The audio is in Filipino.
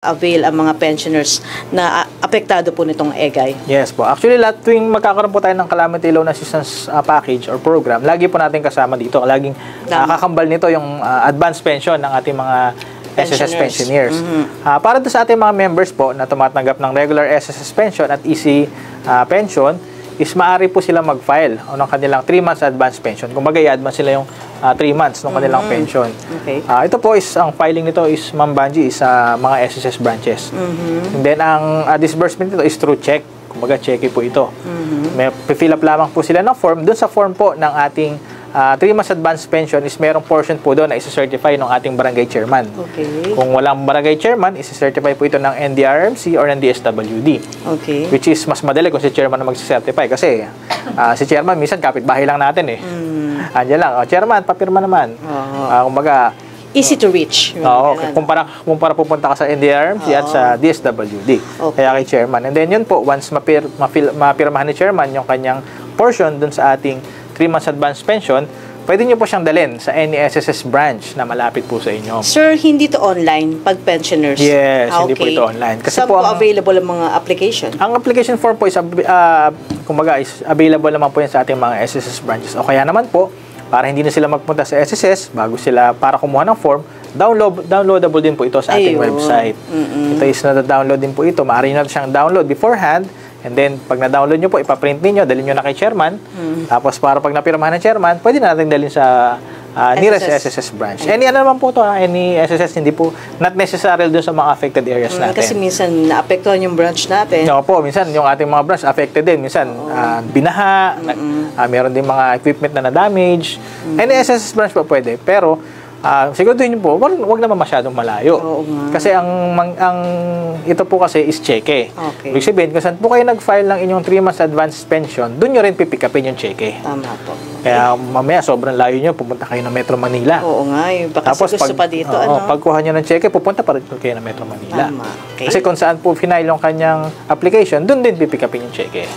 avail ang mga pensioners na apektado po nitong EGAY? Yes po. Actually, lahat tuwing magkakaroon po tayo ng Calamity Loan Assistance Package or program, lagi po natin kasama dito. Laging kakambal nito yung advance pension ng ating mga SSS pensioners. Para doon sa ating mga members po na tumatanggap ng regular SSS pension at easy pension, is maaari po sila mag-file ng kanilang 3 months advance pension. Kumbaga, i-advance sila yung 3 months ng kanilang pension. Okay. Ito po is, ang filing nito is, Ma'am Banji, is mga SSS branches. And then, ang disbursement nito is through check. Kumbaga, cheque po ito. May fill up lamang po sila ng form. Doon sa form po ng ating 3 months advance pension is merong portion po doon na isa-certify ng ating barangay chairman. Okay. Kung walang barangay chairman, isa-certify po ito ng NDRMC or ng DSWD. Okay. Which is mas madali kung si chairman na mag-certify kasi si chairman minsan kapitbahay lang natin eh. Andiyan lang, chairman, papirma naman. Kumbaga, easy to reach. Kumpara pupunta ka sa NDRMC at sa DSWD. Kaya kay chairman. And then yun po, once mapirmahan ni chairman yung kanyang portion dun sa ating 3 months advance pension, pwede nyo po siyang dalhin sa any SSS branch na malapit po sa inyo. Sir, hindi to online pag pensioners? Yes, hindi po ito online. Kasi saan po available ang mga application? Ang application form po is, kumbaga, is available naman po yan sa ating mga SSS branches. O kaya naman po, para hindi na sila magpunta sa SSS, bago sila para kumuha ng form, downloadable din po ito sa ating website. Ito is na-download din po ito. Maaari nyo siyang download beforehand. And then, pag na-download nyo po, ipaprint ninyo, dalhin nyo na kay chairman. Tapos, para pag napirmahan ng chairman, pwede na natin dalhin sa nearest SSS branch. Any ano naman po to, any SSS, hindi po, not necessary dun sa mga affected areas natin. Kasi minsan, naapektuhan yung branch natin. No po, minsan, yung ating mga branch, affected din. Minsan, binaha, meron din mga equipment na na-damage. Any SSS branch po pwede. Pero, siguraduhin niyo po, wag naman masyadong malayo. Kasi ito po kasi is cheque. Okay. Ibig sabihin, kung saan po kayo nag-file ng inyong 3 months advance pension, doon nyo rin pipikapin yung cheque. Tama po. Kaya mamaya, sobrang layo nyo, pupunta kayo ng Metro Manila. Oo nga, baka tapos gusto pa dito. Pagkuha nyo ng cheque, pupunta pa rin kayo ng Metro Manila. Tama. Okay. Kasi kung saan po final yung kanyang application, doon din pipikapin yung cheque.